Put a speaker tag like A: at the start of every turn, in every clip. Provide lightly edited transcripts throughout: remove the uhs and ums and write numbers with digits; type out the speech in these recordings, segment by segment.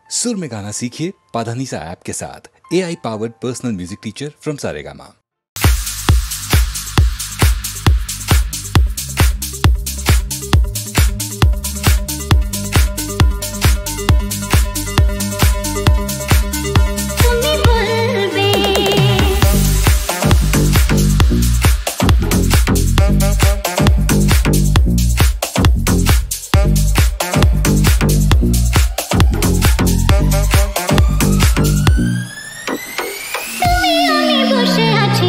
A: सुर में गाना सीखिए पाधानीसा ऐप के साथ। AI powered personal music teacher from Saregama.
B: বসে আছি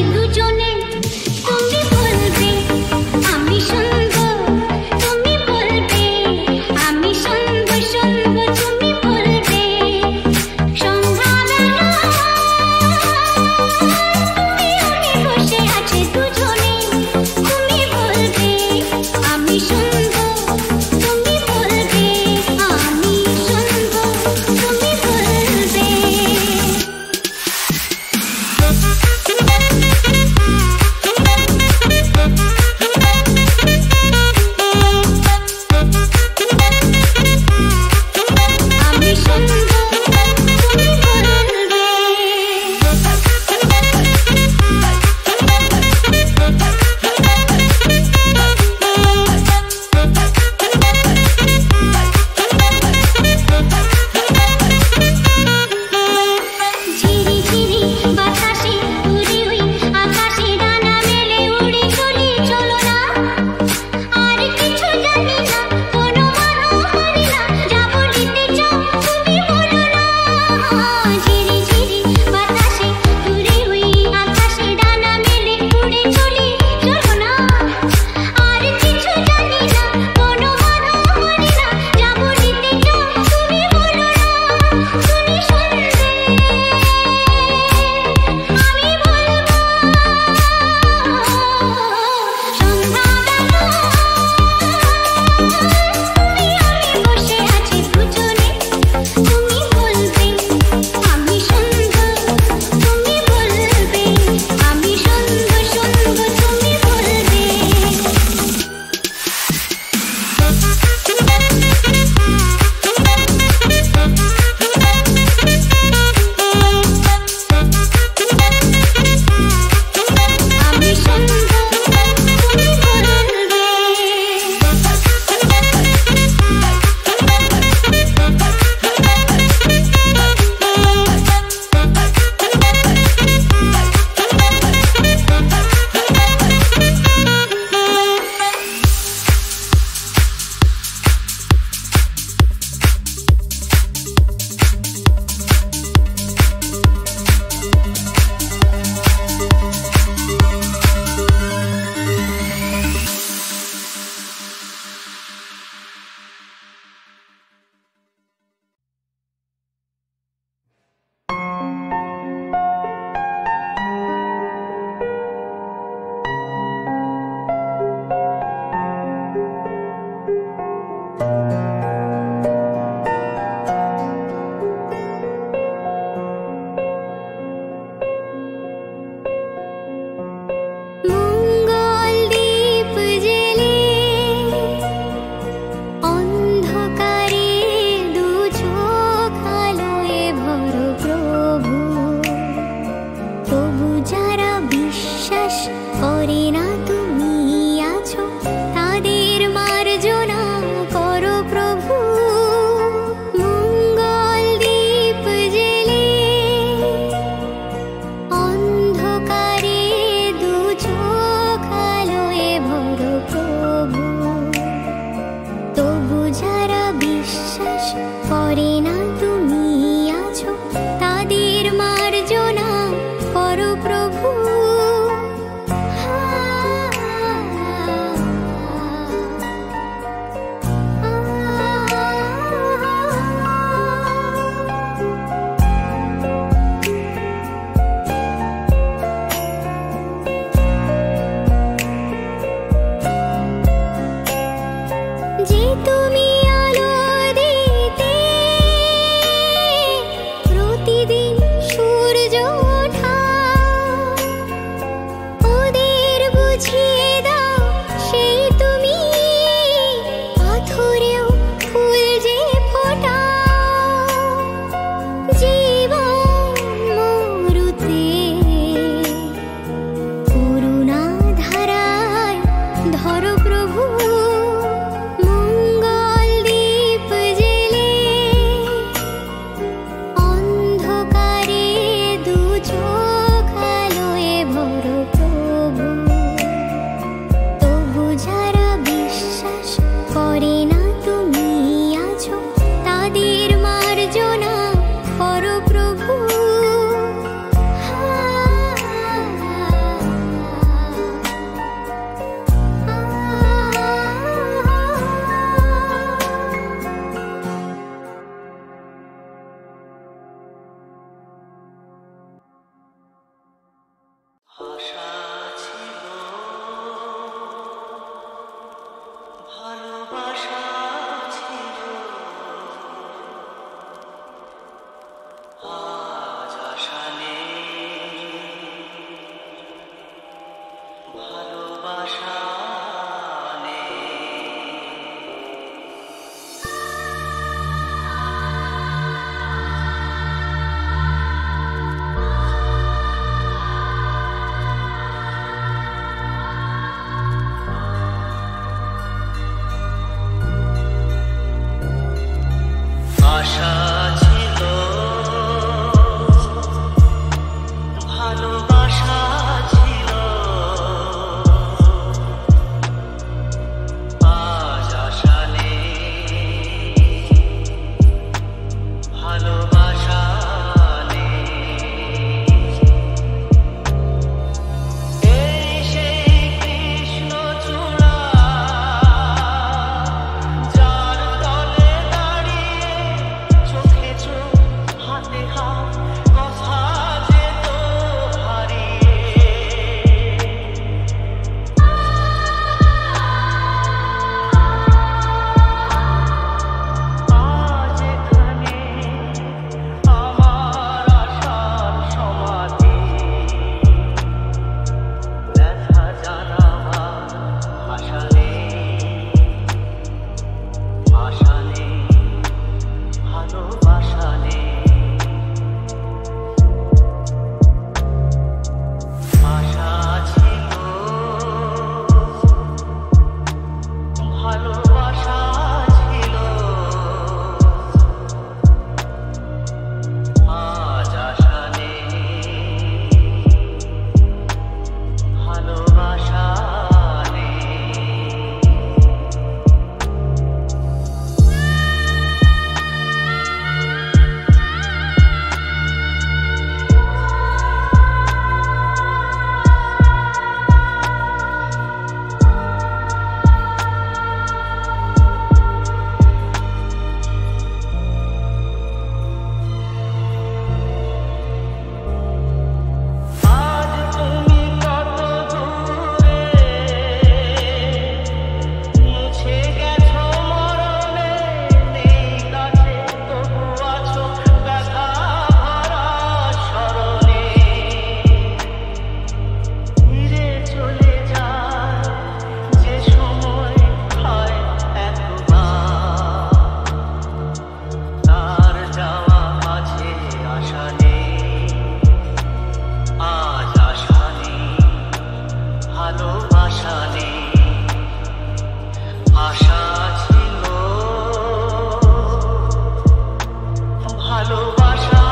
B: ভালোবাসা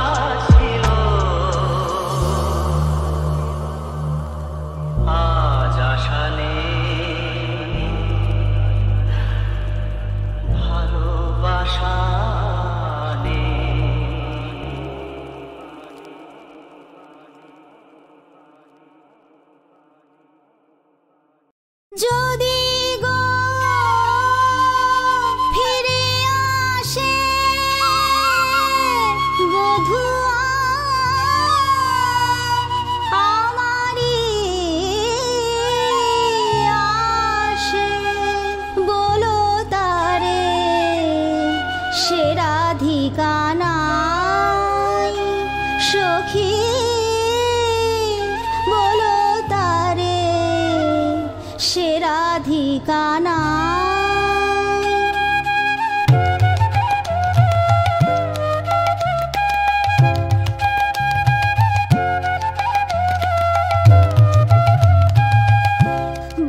B: ছিল আজ আশা নেই ভালোবাসা
C: যদি গো ফিরে আসে বধুয়া আমারি আসে বলো তারে সে রাধিকা নাই সখী বলো তারে সে রাধিকা নাই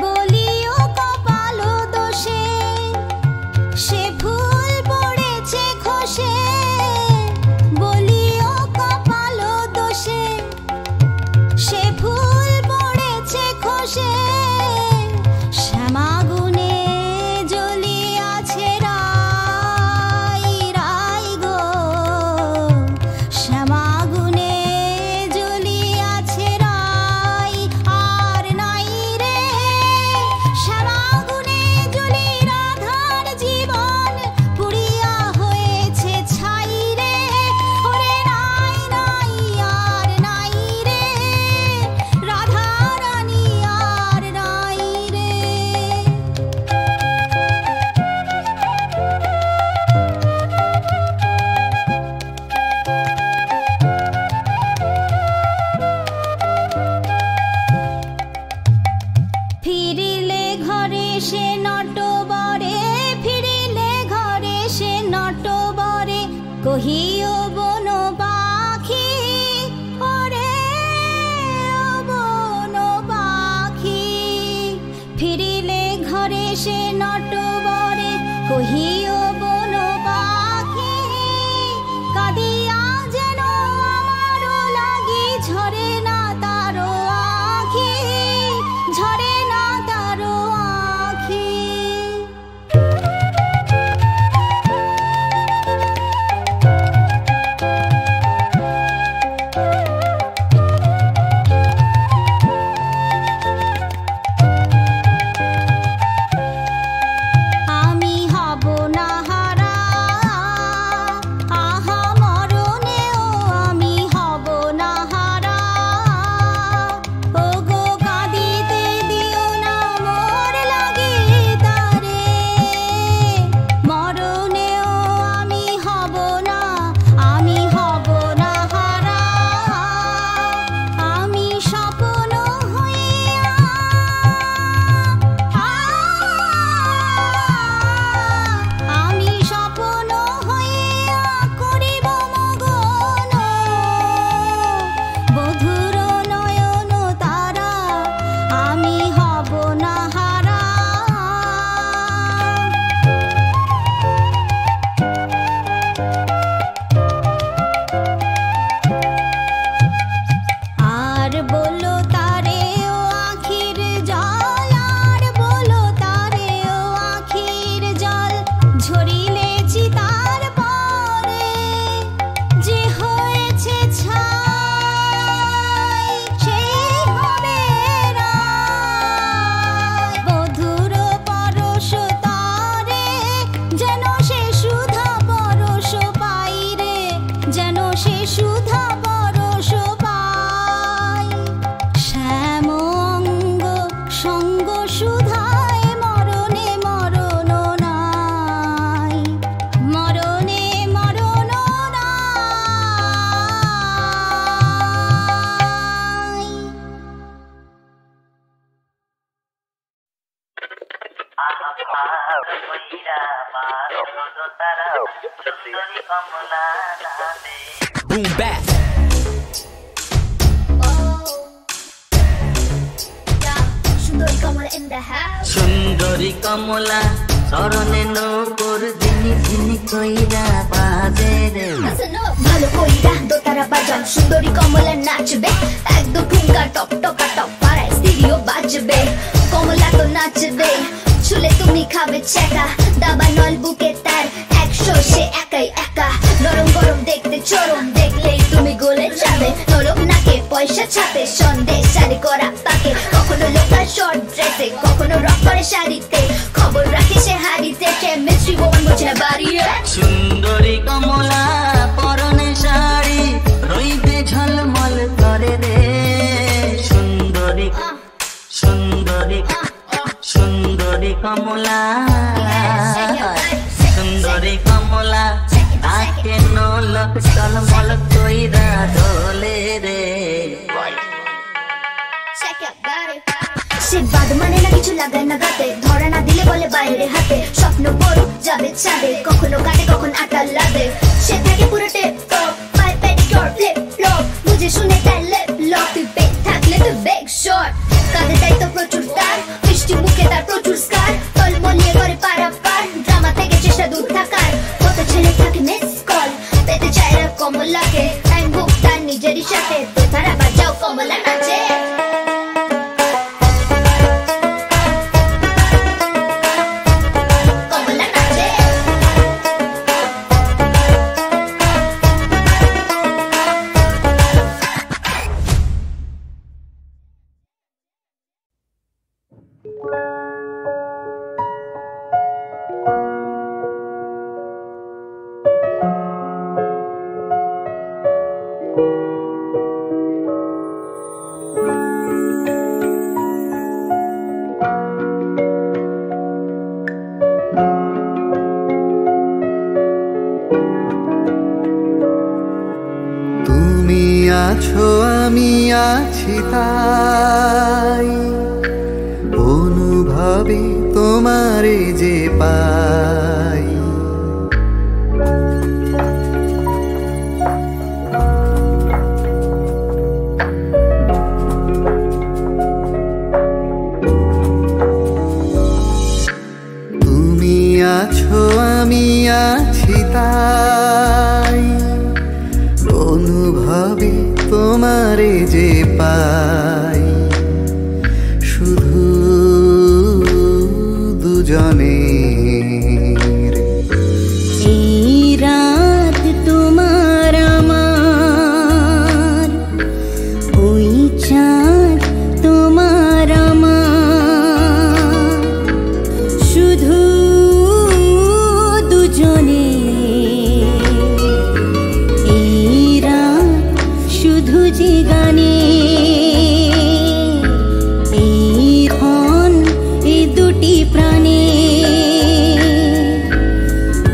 C: বলিও কপাল দোষে সে ফুল পড়েছে খসে বলিও কপাল দোষে সে ফুল পড়েছে খসে শ্যামাগুনে জ্বলিয়াছে রাই রাই গো শ্যামাগুনে জ্বলিয়াছে রাই আর নাই রে শ্যামাগুনে জ্বলি রাধার জীবন পুড়িয়া হয়েছে ছাই রে ওরে নাই নাই আর নাই রে রাধা রানী আর নাই রে ফিরিলে ঘরে সে নটবরে ফিরিলে ঘরে সে নটবরে কহিও বন পাখি ওরে ও বন পাখি ফিরিলে ঘরে সে নটবরে কহিও বন পাখি কাঁদিয়া যেন আমারও লাগি ঝরে না তারো আখি ঝরে না তারো আখি আমি হব না হারা আহা মরণেও আমি হব না হারা ও গো কাঁদিতে দিও না মোর লাগি তারে মরণেও আমি হব না হারা আমি স্বপ্ন হইয়া আমি স্বপ্ন হইয়া করিব মগন বধুর নয়ন তারা আমি হব না হারা আর বলো তারে ও আখির জল আর বলো তারে ও আখির জল ঝরিলে চিতার পরে যে হয়েছে ছাই সেই হবে রাই বধুর পরশ তারে যেন সে সুধা পরশ পাই রে যেন সে সুধা পরশ পাই শ্যাম অঙ্গ সঙ্গ সুধায় মরণে মরণ নাই মরণে মরণ নাই
D: Boom back.
C: সুন্দরী কমলা in the house
B: সুন্দরী কমলা চরণে নৌকর ঝিনি ঝিনি কইরা বাজে রে
C: ভালো কইরা দোতারা বাজাও সুন্দরী কমলা নাচবে একদম ঠুঙ্গা টপ টকা টপ পাড়ায় স্টিরিও বাজবে কমলা তো নাচবে চুলে তুমি খাবে চেকা দাবা নল বুকে তার 100 সে একাই একা নরম গরম দেখতে চরম দেখলেই তুমি গলে যাবে নরম নাকে পয়সা ছাপে সন্দেশ শাড়ি করা পাকে কখনো লোকাল শর্ট ড্রেসে কখনো রক করে শাড়িতে খবর রাখে সে হাড়িতে কেমিস্ট্রি ওয়ান বোঝে না বাড়িয়ে
B: সুন্দরী কমলা পরনে শাড়ি রইতে ঝলমল করে রে সুন্দরী সুন্দরী সুন্দরী কমলা সুন্দরী কমলা তাকে নলক ঝলমল কইরা দোলে রে
C: সে বাদ মানে না কিছু লাগায় না গাতে ধরা না দিলে বলে বাইরে হাতে স্বপ্ন বড় যাবে চাঁদে কখনো কাটে কখন আটা লাগে সে থাকে পুরো টেপ টপ পাই পেডিকিউর ফ্লিপ ফ্লপ বুঝে শুনে তার লেপ লক তুই পেট থাকলে তুই বেগ শট কাঁধে তাই তো প্রচুর তার মিষ্টি মুখে তার প্রচুর স্কার টলমলিয়ে করে পারাপার ড্রামা থেকে চেষ্টা দূর থাকার কত ছেলে থাকে মিস কল পেতে চায় না কমলাকে টাইম বুক তার নিজেরই সাথে তো তারা বাজাও কমলা নাচে
E: আমি আছি তাই অনুভবে তোমারে যে পাই তুমি আছো আমি আছি তাই অনুভবে তোমারে যে পাই শুধু দুজনের
C: এই রাত তোমার আমার ওই চাঁদ তোমার আমার শুধু দুজনে শুধু যে গানে এই ধন এই দুটি প্রাণে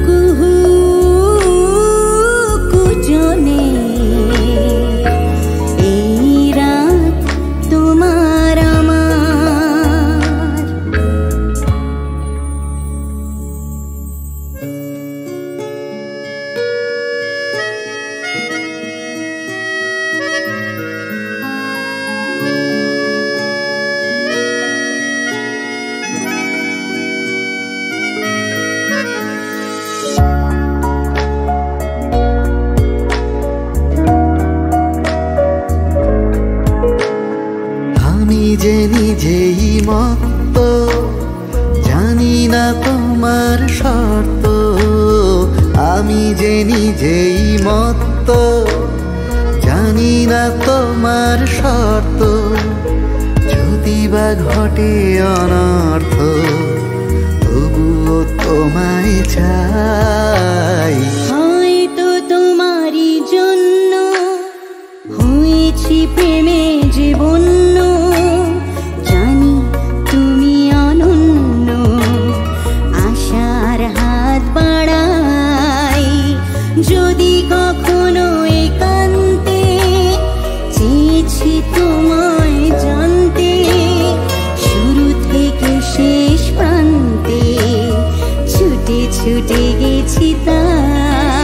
C: কুহু কুজনে এই রাত তোমার আমার
E: যে নিজেই মত্ত জানি না তোমার শর্ত আমি যে নিজেই মত্ত জানি না তোমার শর্ত যদি বা ঘটে অনর্থ তবুও তোমায় চাই
C: হয়তো তোমারই জন্য হয়েছি প্রেমে জীবন যদি কখনো একান্তে চেয়েছি তোমায় জানতে শুরু থেকে শেষ প্রান্তে ছুটে ছুটে গেছি তাই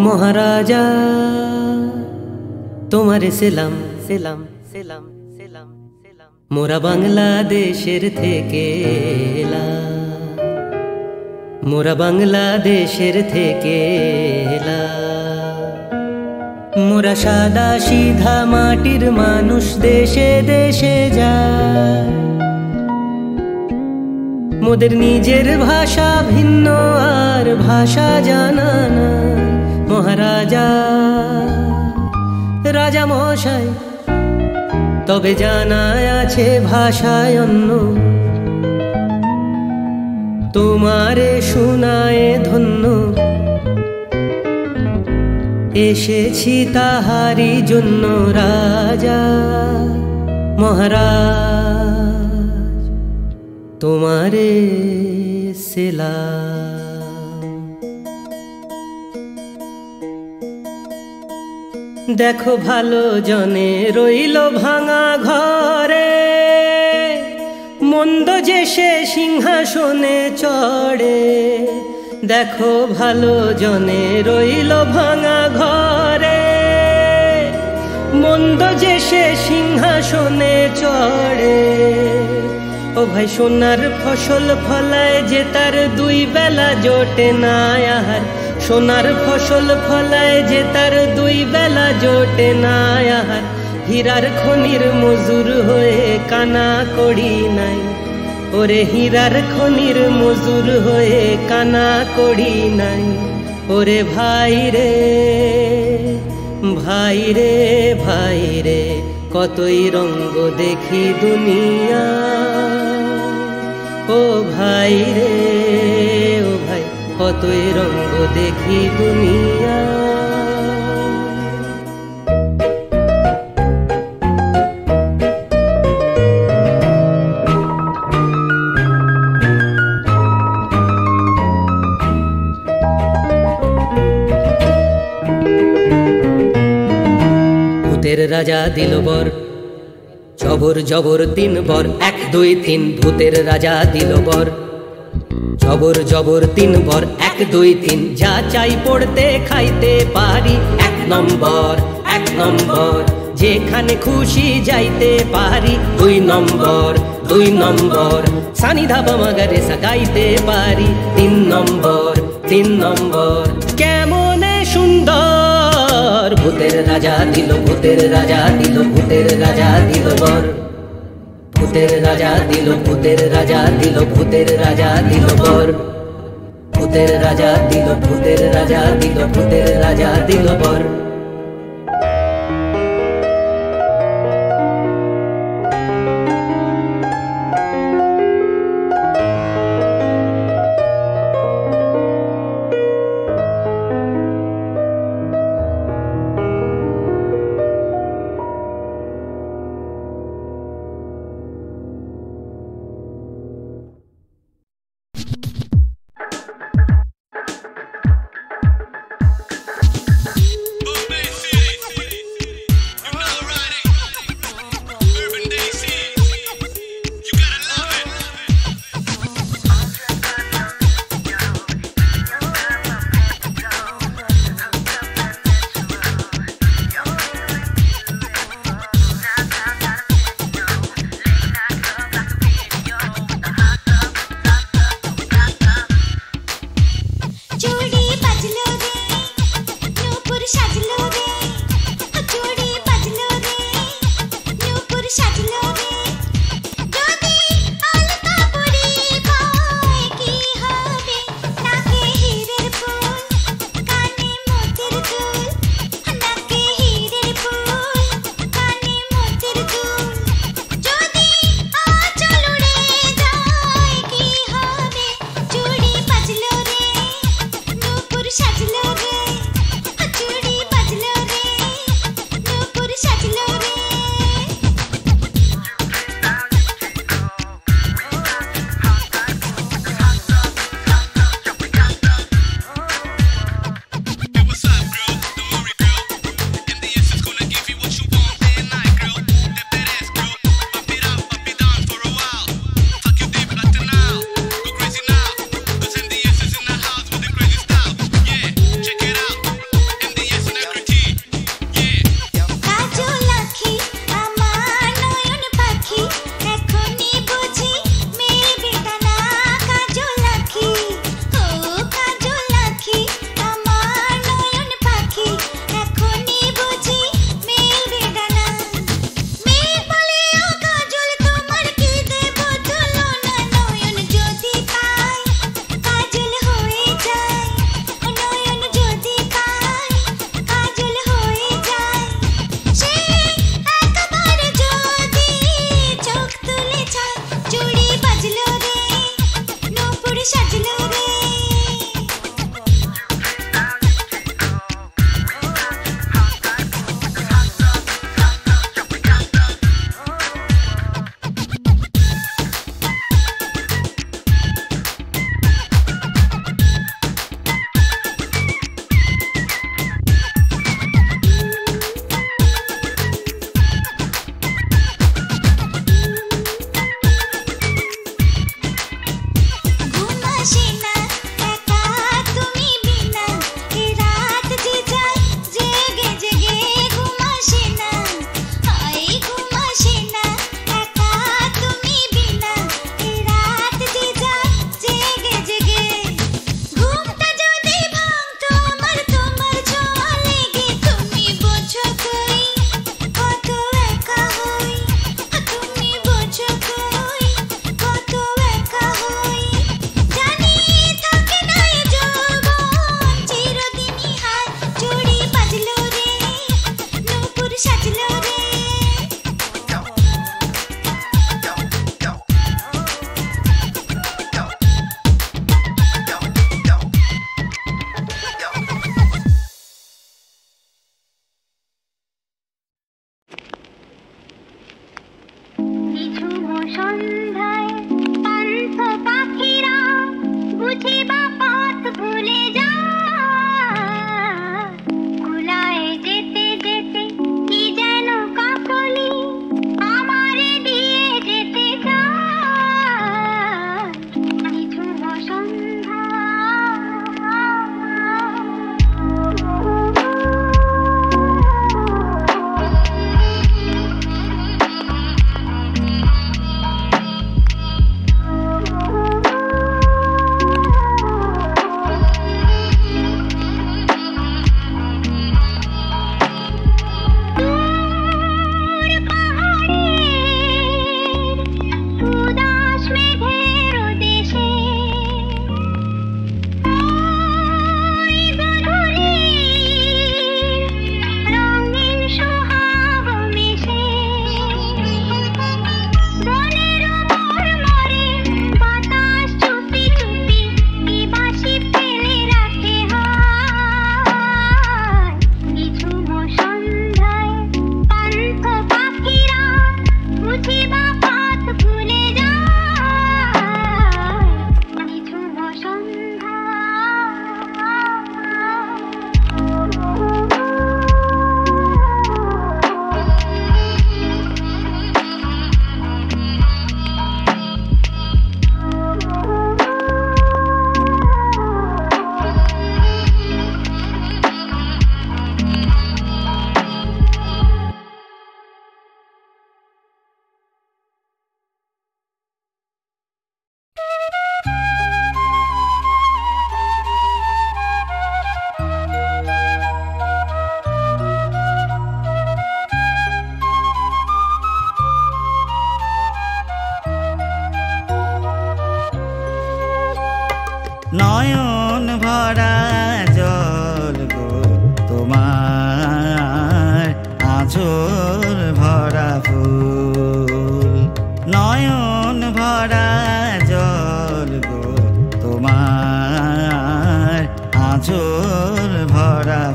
F: মহারাজা তোমারে সেলাম সেলাম সেলাম সেলাম সেলাম মোরা বাংলাদেশের থেকে এলাম মোরা বাংলাদেশের থেকে এলাম মোরা সাদা সিধা মাটির মানুষ দেশে দেশে যায় মোদের নিজের ভাষা ভিন্ন আর ভাষা জানা না মহারাজা রাজা মশাই তবে জানা আছে ভাষায় অন্য তোমারে শোনায় ধন্য এসেছি তাহারি জন্য রাজা মহারাজ তোমারে সেলাম দেখো ভালো জনে রইল ভাঙা ঘরে মন্দ যে সে সিংহাসনে চড়ে দেখো ভালো জনে রইল ভাঙা ঘরে মন্দ যে সে সিংহাসনে চড়ে ও ভাই সোনার ফসল ফলায় যে তার দুই বেলা জোটে না আহার সোনার ফসল ফলায় যে তার দুই বেলা জোটে না আহার হীরার খনির মজুর হয়ে কানা করি নাই ওরে হীরার খনির মজুর হয়ে কানা করি নাই ওরে ভাই রে ভাই রে ভাই রে কতই রঙ্গ দেখি দুনিয়া ও ভাই রে ও ভাই কতই রঙ্গ দেখি দুনিয়া ভূতের রাজা দিল বর জবর জবর 3 বর 1 2 3 ভূতের রাজা দিল বর জবর জবর 3 বর 1 2 3 যা চাই পড়তে খাইতে পারি 1 নম্বর 1 নম্বর যেখানে খুশি যাইতে পারি 2 নম্বর 2 নম্বর সানি ধাবা মাগারে সাগাইতে পারি 3 নম্বর 3 নম্বর কেমনে সুন্দর ভূতের রাজা দিল ভূতের রাজা দিল ভূতের রাজা দিল বর ভূতের রাজা দিল ভূতের রাজা দিল ভূতের রাজা দিল বর ভূতের রাজা দিল ভূতের রাজা দিল ভূতের রাজা দিল বর
C: সাজলো রে চুড়ি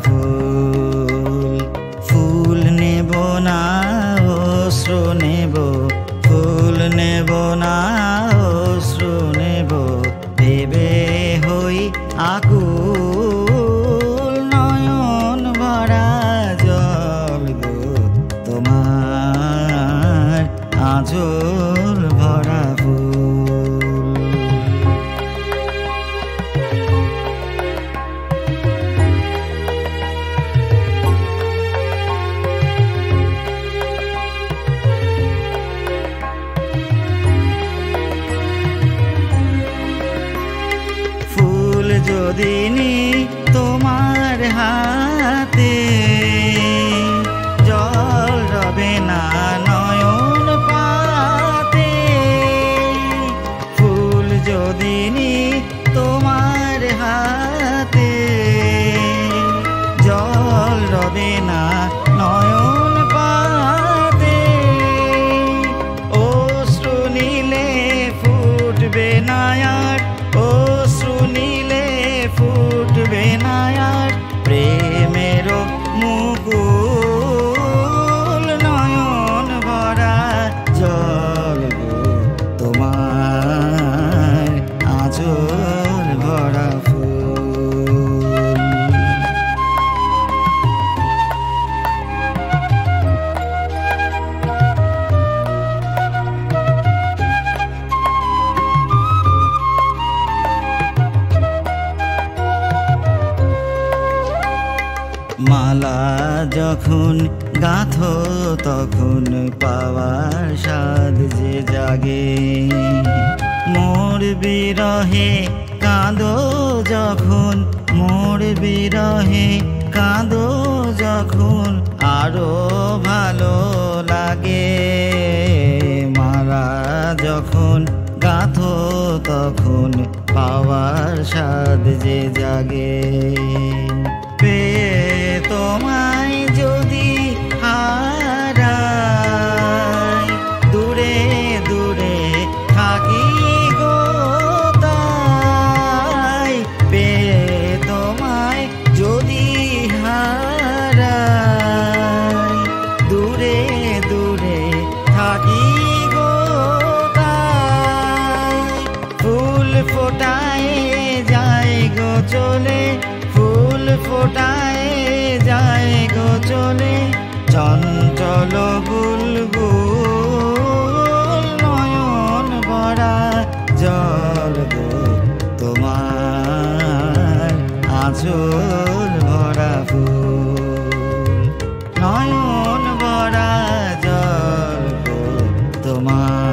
G: ফুল ফুল নেব না অশ্রু নেব ফুল নেব না অশ্রু নেব ভেবে হই আকুল নয়ন ভরা জল গো তোমার আঁচল ভরা ফুল ফুল যদি নি তোমার হাতে জল রবে না নয়ন পাতে ফুল যদি নি তোমার হাতে জল রবে না নয়ন পাতে অশ্রু নীলে ফুটবে না আর অশ্রু নীলে ফুটবে না আর প্রেমের মুকুল নয়ন ভরা জল গো তোমার আঁচল ভরা ফুল মালা যখন গাঁথো তখন পাওয়ার স্বাদ যে জাগে মোর বিরহে কাঁদো যখন মোর বিরহে কাঁদো যখন আরো ভালো লাগে মালা যখন গাঁথো তখন পাওয়ার স্বাদ যে জাগে পেয়ে তোমায় যদি হারাই দূরে দূরে থাকি গো তাই পেয়ে তোমায় যদি হারাই দূরে দূরে থাকি গো তাই ফুল ফোটায় যায় গো চলে ফুল ফোটায় যায় গো চলে চঞ্চল বুলবুল নয়ন ভরা জল গো তোমার আঁচল ভরা ফুল নয়ন ভরা জল গো তোমার